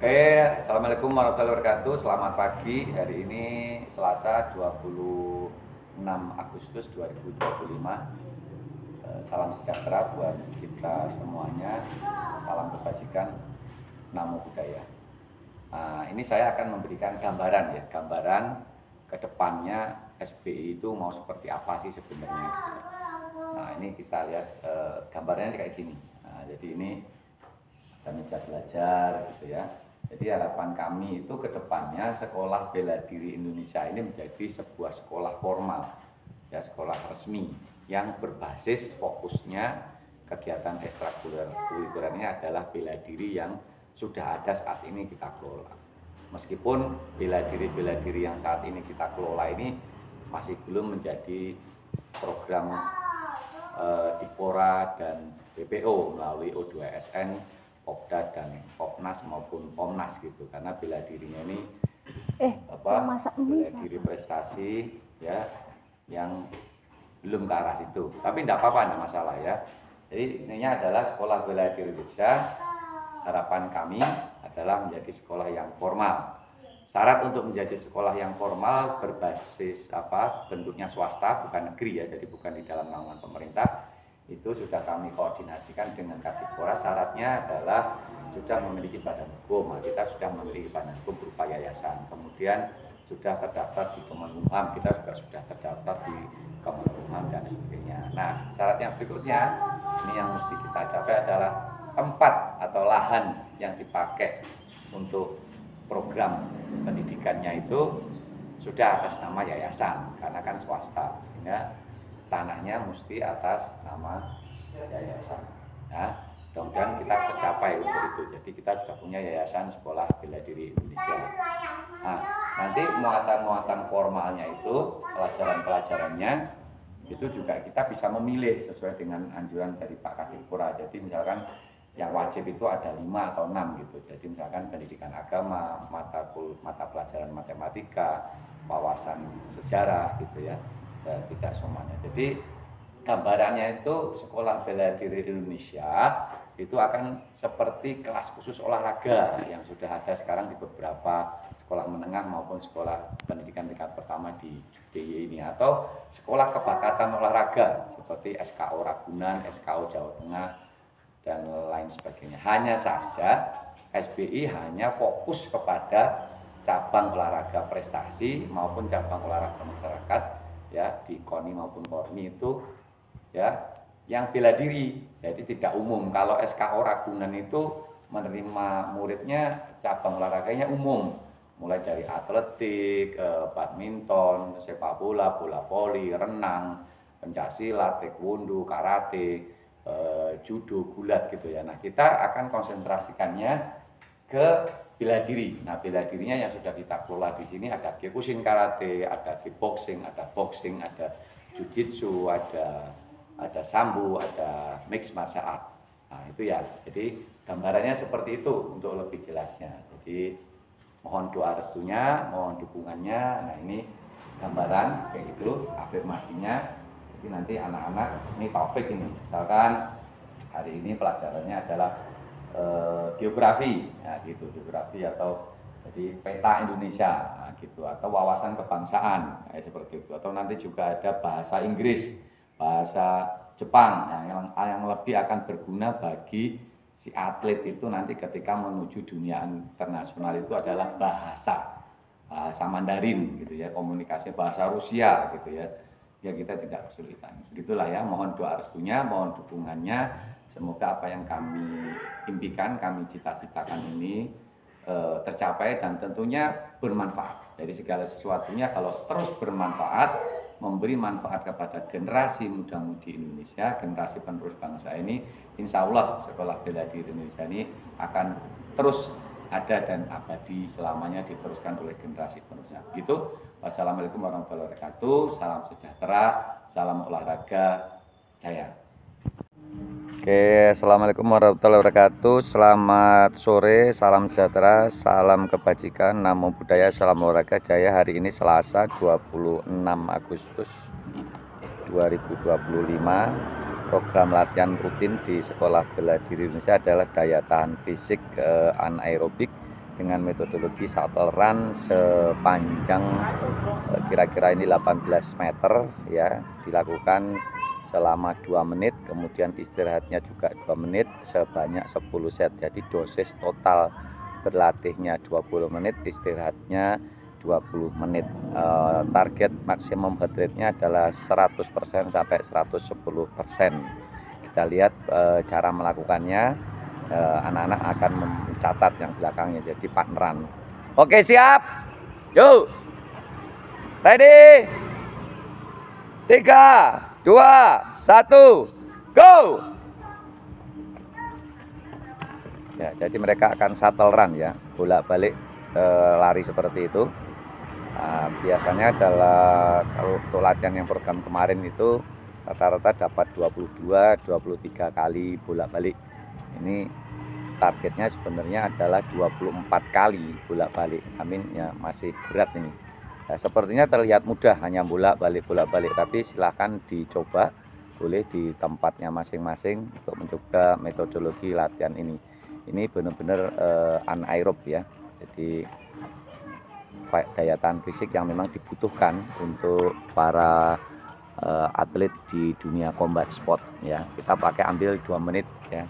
Assalamualaikum warahmatullahi wabarakatuh. Selamat pagi. Hari ini Selasa 26 Agustus 2025. Salam sejahtera buat kita semuanya. Salam kebajikan, namo buddhaya. Nah, ini saya akan memberikan gambaran ya, gambaran ke depannya SBI itu mau seperti apa sih sebenarnya. Nah, ini kita lihat gambarnya kayak gini. Nah, jadi ini ada meja belajar gitu ya. Jadi harapan kami itu ke depannya Sekolah Bela Diri Indonesia ini menjadi sebuah sekolah formal, ya, sekolah resmi yang berbasis fokusnya kegiatan ekstrakurikulernya adalah bela diri yang sudah ada saat ini kita kelola. Meskipun bela diri yang saat ini kita kelola ini masih belum menjadi program Dikpora dan BPO melalui O2SN, Popda dan Popnas maupun Pomnas gitu, karena bela dirinya ini bela diri prestasi ya yang belum ke arah situ, tapi tidak apa-apa, tidak masalah ya. Jadi ini adalah sekolah bela diri Indonesia. Harapan kami adalah menjadi sekolah yang formal. Syarat untuk menjadi sekolah yang formal berbasis bentuknya swasta, bukan negeri ya, jadi bukan di dalam naungan pemerintah. Itu sudah kami koordinasikan dengan Kadipora. Syaratnya adalah sudah memiliki badan hukum. Kita sudah memiliki badan hukum berupa yayasan. Kemudian sudah terdaftar di Kemenkumham. Kita juga sudah terdaftar di Kemenkumham dan sebagainya. Nah, syarat yang berikutnya ini yang mesti kita capai adalah tempat atau lahan yang dipakai untuk program pendidikannya itu sudah atas nama yayasan, karena kan swasta, sehingga tanahnya mesti atas nama yayasan. Nah, mudah-mudahan kita tercapai untuk itu. Jadi kita sudah punya yayasan Sekolah Bela Diri Indonesia. Nah, nanti muatan-muatan formalnya itu, pelajaran-pelajarannya itu juga kita bisa memilih sesuai dengan anjuran dari Pak Kadipora. Jadi misalkan yang wajib itu ada 5 atau 6 gitu. Jadi misalkan pendidikan agama, mata pelajaran matematika, wawasan sejarah gitu ya. Dan tidak semuanya. Jadi gambarannya itu Sekolah Bela Diri Indonesia itu akan seperti kelas khusus olahraga yang sudah ada sekarang di beberapa sekolah menengah maupun sekolah pendidikan tingkat pertama di DIY ini, atau sekolah kebakatan olahraga seperti SKO Ragunan, SKO Jawa Tengah dan lain sebagainya. Hanya saja SBI hanya fokus kepada cabang olahraga prestasi maupun cabang olahraga masyarakat ya, di KONI maupun KORMI itu ya yang bela diri, jadi tidak umum. Kalau SKO Ragunan itu menerima muridnya cabang olahraganya umum, mulai dari atletik, badminton, sepak bola, bola voli, renang, pencaksilat, taekwondo, karate, judo, gulat gitu ya. Nah, kita akan konsentrasikannya ke bela diri. Nah, bela dirinya yang sudah kita kelola di sini ada Kyokushin karate, ada kickboxing, ada boxing, ada jujitsu, ada sambo, ada mixed martial art. Nah, itu ya. Jadi gambarannya seperti itu untuk lebih jelasnya. Jadi mohon doa restunya, mohon dukungannya. Nah, ini gambaran kayak gitu, afirmasinya. Jadi nanti anak-anak ini taufik ini. Misalkan hari ini pelajarannya adalah geografi, ya gitu, geografi atau jadi peta Indonesia, nah, gitu, atau wawasan kebangsaan, seperti itu. Atau nanti juga ada bahasa Inggris, bahasa Jepang, yang lebih akan berguna bagi si atlet itu nanti ketika menuju dunia internasional itu adalah bahasa Mandarin, gitu ya, komunikasi bahasa Rusia, gitu ya. Ya kita tidak kesulitan. Gitulah ya, mohon doa restunya, mohon dukungannya. Semoga apa yang kami impikan, kami cita-citakan ini tercapai dan tentunya bermanfaat. Dari segala sesuatunya kalau terus bermanfaat, memberi manfaat kepada generasi muda-mudi Indonesia, generasi penerus bangsa ini, insya Allah Sekolah Bela Diri Indonesia ini akan terus ada dan abadi selamanya, diteruskan oleh generasi penerusnya. Gitu. Wassalamualaikum warahmatullahi wabarakatuh. Salam sejahtera, salam olahraga, jaya. Oke, assalamualaikum warahmatullahi wabarakatuh. Selamat sore, salam sejahtera, salam kebajikan, namo buddhaya, salam olahraga, jaya. Hari ini Selasa 26 Agustus 2025. Program latihan rutin di Sekolah Bela Diri Indonesia adalah daya tahan fisik anaerobik dengan metodologi shuttle run sepanjang kira-kira ini 18 meter ya, dilakukan selama 2 menit, kemudian istirahatnya juga 2 menit sebanyak 10 set. Jadi dosis total berlatihnya 20 menit, istirahatnya 20 menit. Target maksimum heart rate-nya adalah 100% sampai 110%. Kita lihat cara melakukannya. Anak-anak akan mencatat yang belakangnya, jadi partneran. Oke, siap, yuk, ready, 3, 2, 1, go. Ya, jadi mereka akan shuttle run ya, bolak-balik lari seperti itu. Biasanya adalah kalau untuk latihan yang program kemarin itu rata-rata dapat 22-23 kali bolak-balik. Ini targetnya sebenarnya adalah 24 kali bolak-balik. Amin ya, masih berat ini. Nah, sepertinya terlihat mudah, hanya bolak-balik, tapi silahkan dicoba, boleh di tempatnya masing-masing untuk mencoba metodologi latihan ini. Ini benar-benar anaerob ya, jadi daya tahan fisik yang memang dibutuhkan untuk para atlet di dunia combat sport ya. Kita pakai ambil 2 menit ya.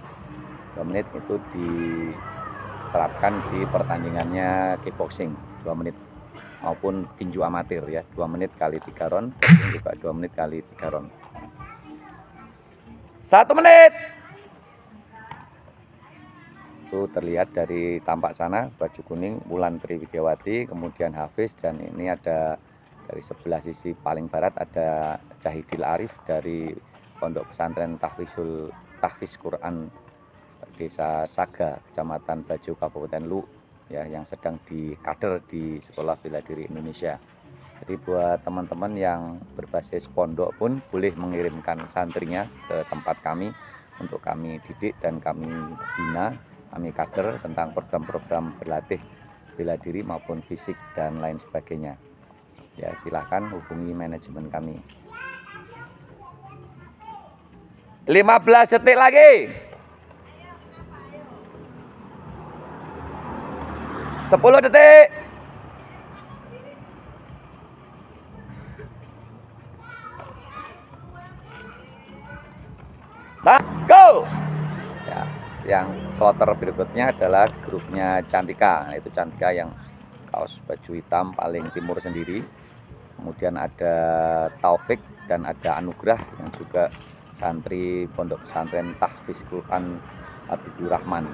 2 menit itu diterapkan di pertandingannya kickboxing 2 menit maupun tinju amatir ya, 2 menit kali 3 round, juga 2 menit kali 3 round. 1 menit. Itu terlihat dari tampak sana, baju kuning Wulan Triwidiawati, kemudian Hafiz, dan ini ada dari sebelah sisi paling barat ada Jahidil Arif dari Pondok Pesantren Tahfiz Quran Desa Saga, Kecamatan Bajo, Kabupaten Lu ya, yang sedang dikader di Sekolah Bela Diri Indonesia. Jadi buat teman-teman yang berbasis pondok pun boleh mengirimkan santrinya ke tempat kami untuk kami didik dan kami bina, kami kader tentang program-program berlatih bela diri maupun fisik dan lain sebagainya. Ya, silahkan hubungi manajemen kami. 15 detik lagi. 10 detik. Nah, go. Ya, yang kloter berikutnya adalah grupnya Cantika. Itu Cantika yang kaos baju hitam paling timur sendiri. Kemudian ada Taufik dan ada Anugrah yang juga santri Pondok Pesantren Tahfiz Quran Habibur Rahman.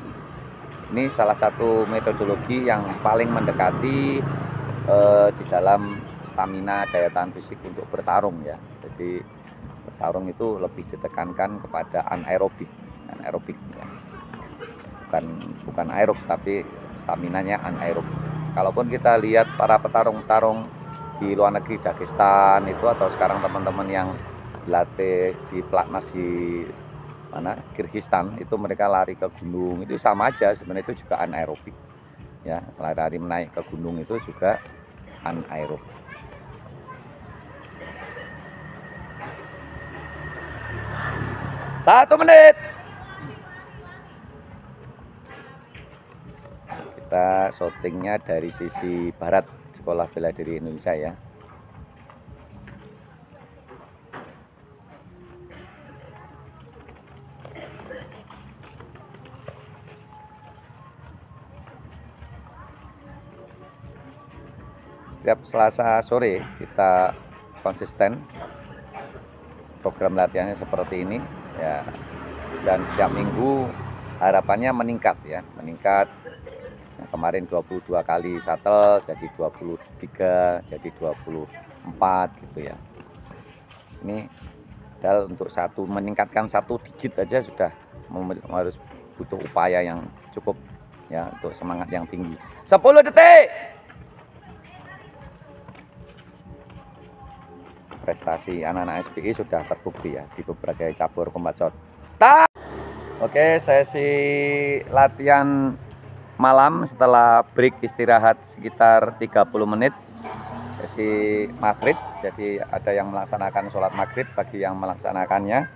Ini salah satu metodologi yang paling mendekati di dalam stamina daya tahan fisik untuk bertarung ya. Jadi bertarung itu lebih ditekankan kepada anaerobik ya. Bukan aerob, tapi staminanya anaerob. Kalaupun kita lihat para petarung-petarung di luar negeri, Dagestan itu, atau sekarang teman-teman yang dilatih di pelatnas di mana Kirgistan itu, mereka lari ke gunung itu sama aja sebenarnya, itu juga anaerobik ya. Lari menaik ke gunung itu juga anaerob. Satu menit. Kita shootingnya dari sisi barat Sekolah Bela Diri Indonesia ya. Setiap Selasa sore kita konsisten program latihannya seperti ini ya, dan setiap minggu harapannya meningkat ya, yang kemarin 22 kali shuttle jadi 23, jadi 24 gitu ya. Ini padahal untuk meningkatkan 1 digit aja sudah harus butuh upaya yang cukup ya, untuk semangat yang tinggi. 10 detik. Prestasi anak-anak SPI sudah terbukti ya di berbagai cabur combat sport. Oke, sesi latihan malam setelah break istirahat sekitar 30 menit. Jadi maghrib, jadi ada yang melaksanakan sholat maghrib. Bagi yang melaksanakannya,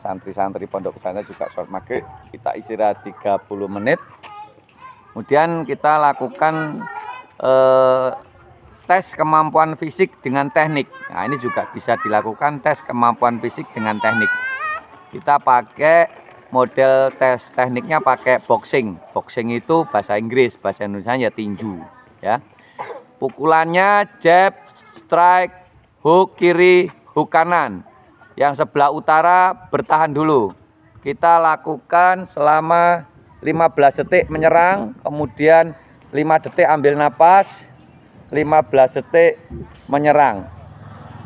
santri-santri pondok pesantren juga sholat maghrib. Kita istirahat 30 menit. Kemudian kita lakukan tes kemampuan fisik dengan teknik. Nah, ini juga bisa dilakukan tes kemampuan fisik dengan teknik. Kita pakai model tes tekniknya pakai boxing. Boxing itu bahasa Inggris, bahasa Indonesia ya tinju, ya. Pukulannya jab, strike, hook kiri, hook kanan. Yang sebelah utara bertahan dulu. Kita lakukan selama 15 detik menyerang, kemudian 5 detik ambil napas, 15 detik menyerang.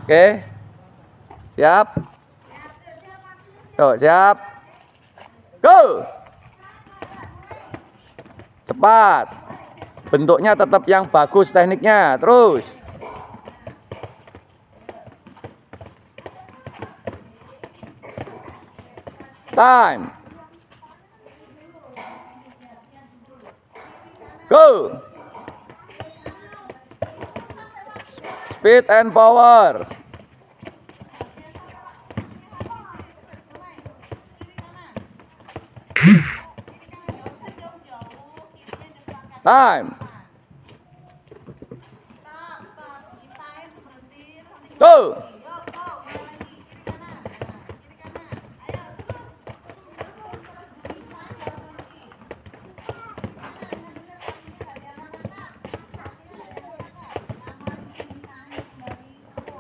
Oke. Siap? Tuh, siap. Go. Cepat. Bentuknya tetap yang bagus tekniknya. Terus. Time. Go. Speed and power. Time. Go.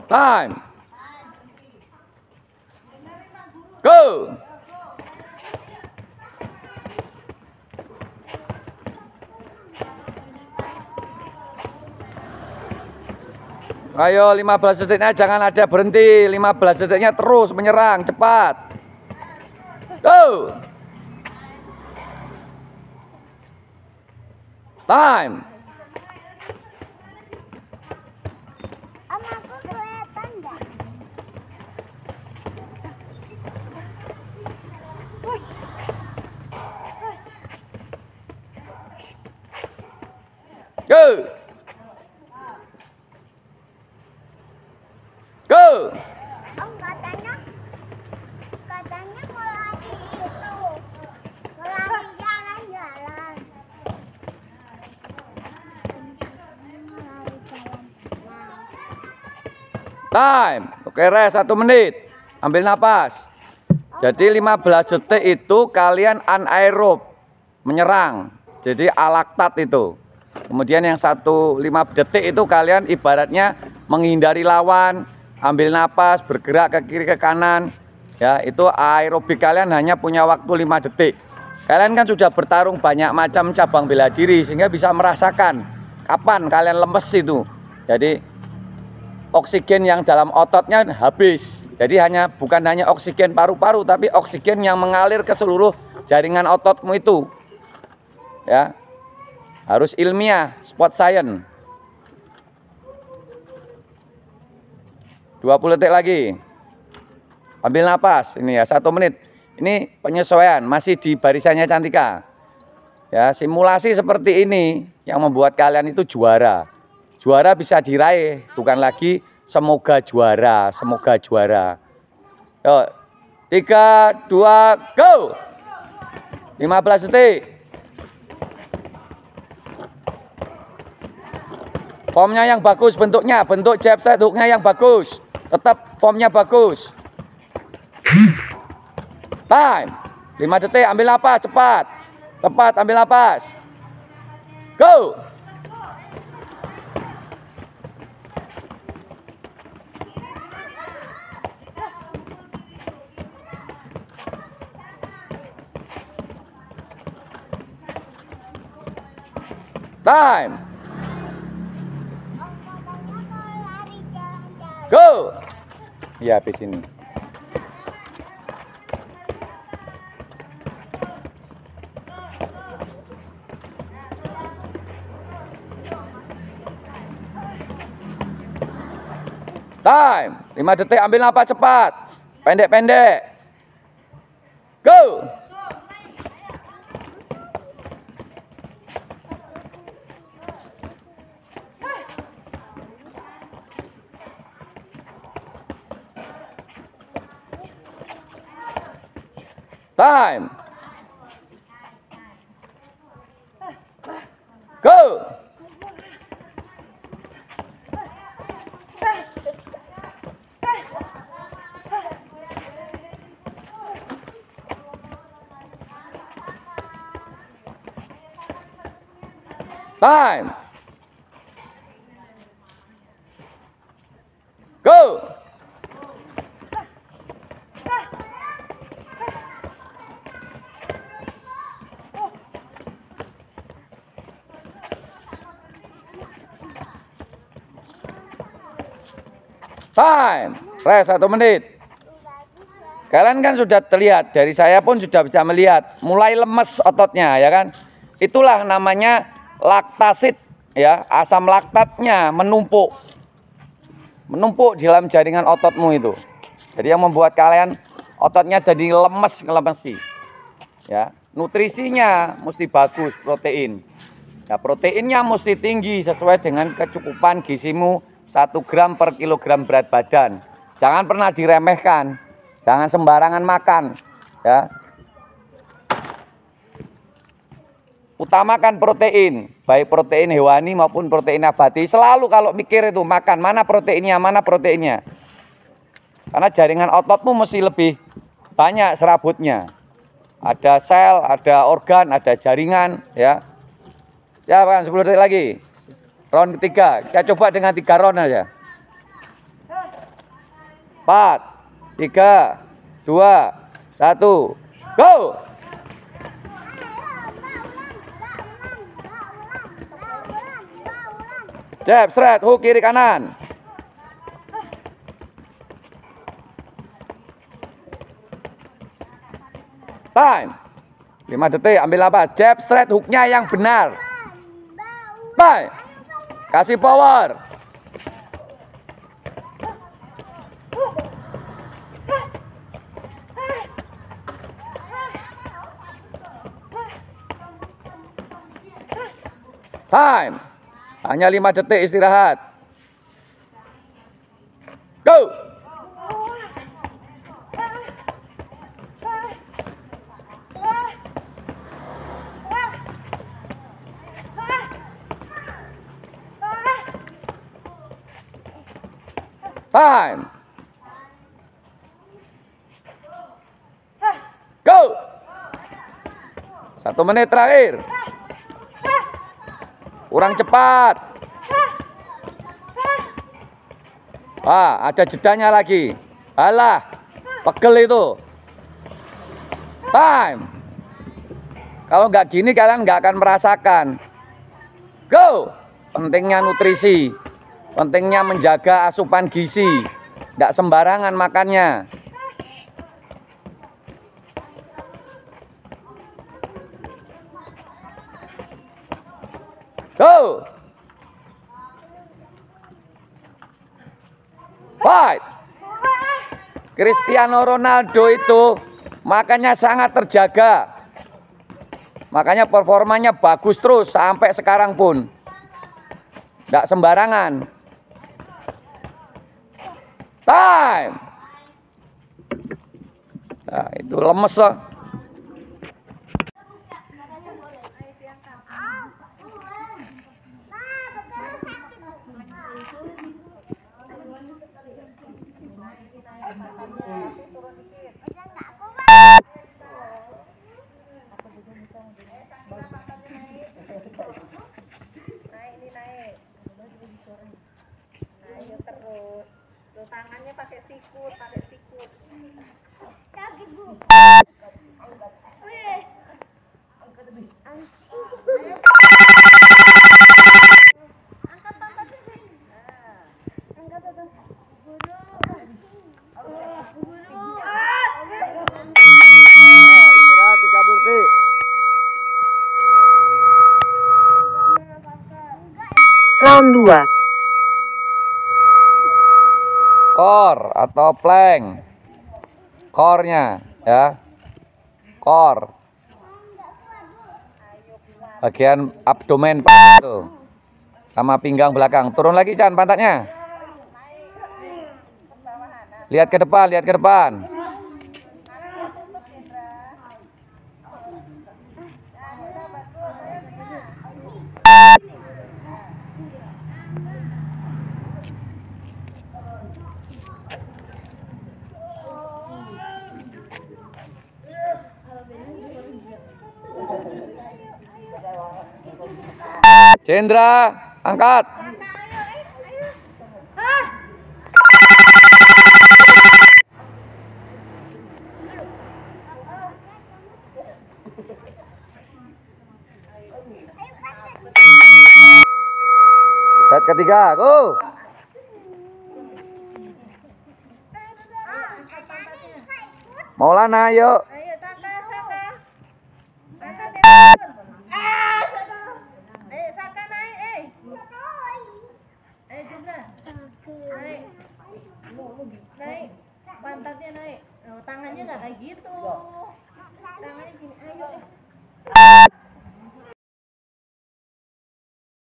Time. Go. Ayo 15 detiknya jangan ada berhenti. 15 detiknya terus menyerang cepat. Go. Time. Om, aku kelihatan nggak? Go. Go. Om, katanya mau lari itu, mau lari jalan-jalan. Time. Oke, rest 1 menit. Ambil napas. Jadi 15 detik itu kalian anaerob, menyerang. Jadi alaktat itu. Kemudian yang 5 detik itu kalian ibaratnya menghindari lawan, ambil napas, bergerak ke kiri ke kanan. Ya, itu aerobik kalian hanya punya waktu 5 detik. Kalian kan sudah bertarung banyak macam cabang bela diri sehingga bisa merasakan kapan kalian lemes itu. Jadi oksigen yang dalam ototnya habis. Jadi bukan hanya oksigen paru-paru, tapi oksigen yang mengalir ke seluruh jaringan ototmu itu. Ya. Harus ilmiah, sport science. 20 detik lagi. Ambil napas, ini ya 1 menit. Ini penyesuaian, masih di barisannya Cantika. Ya, simulasi seperti ini yang membuat kalian itu juara. Juara bisa diraih, bukan lagi semoga juara, semoga juara. Yuk, 3, 2, go. 15 detik. Formnya yang bagus, bentuknya, bentuk jab straight hooknya yang bagus. Tetap formnya bagus. Time. 5 detik, ambil napas, cepat. Tepat, ambil napas. Go. Time. Go. Ya, habis ini. Time. 5 detik, ambil napas cepat. Pendek-pendek. Go. Time. Go. Time. Go. Time. Rest 1 menit. Kalian kan sudah terlihat, dari saya pun sudah bisa melihat mulai lemes ototnya, ya kan? Itulah namanya laktasit, ya, asam laktatnya menumpuk di dalam jaringan ototmu itu. Jadi yang membuat kalian ototnya jadi ngelemesi. Ya, nutrisinya mesti bagus, protein. Ya, proteinnya mesti tinggi sesuai dengan kecukupan gizimu 1 gram per kilogram berat badan. Jangan pernah diremehkan, jangan sembarangan makan, ya. Utamakan protein, baik protein hewani maupun protein nabati. Selalu kalau mikir itu makan, mana proteinnya. Karena jaringan ototmu mesti lebih banyak serabutnya. Ada sel, ada organ, ada jaringan, ya. Ya, Pak, 10 detik lagi. Round ketiga, kita coba dengan 3 round aja. 4, 3, 2, 1, go! Jab, straight, hook, kiri kanan. Time. 5 detik, ambil apa? Jab, straight, hooknya yang benar. Time. Kasih power. Time. Hanya 5 detik istirahat. Go. Time. Go. 1 menit terakhir. Kurang cepat. Ada jedanya lagi. Alah, pegel itu. Time. Kalau nggak gini kalian nggak akan merasakan. Go. Pentingnya nutrisi. Pentingnya menjaga asupan gizi. Nggak sembarangan makannya. Go. Fight. Cristiano Ronaldo itu makanya sangat terjaga. Makanya performanya bagus terus sampai sekarang pun. Nggak sembarangan. Time. Nah, itu lemes loh. Naik terus. Tuh tangannya pakai sikut. Sakit, Bu. Angkat pantatnya sih. Angkat atas. Guru. Istirahat 30 detik. Round 2. Core atau plank. Core-nya, ya. Core. Bagian abdomen tuh. Sama pinggang belakang. Turun lagi, Chan, pantatnya. Lihat ke depan. Cendra, angkat. Set ketiga, go. Maulana, yuk. Ayo Saka. Angkat ya. Ayo Saka naik, Ayo Cendra. Naik. Naik. Pantatnya naik. Oh, tangannya nggak kayak gitu. Tangannya gini.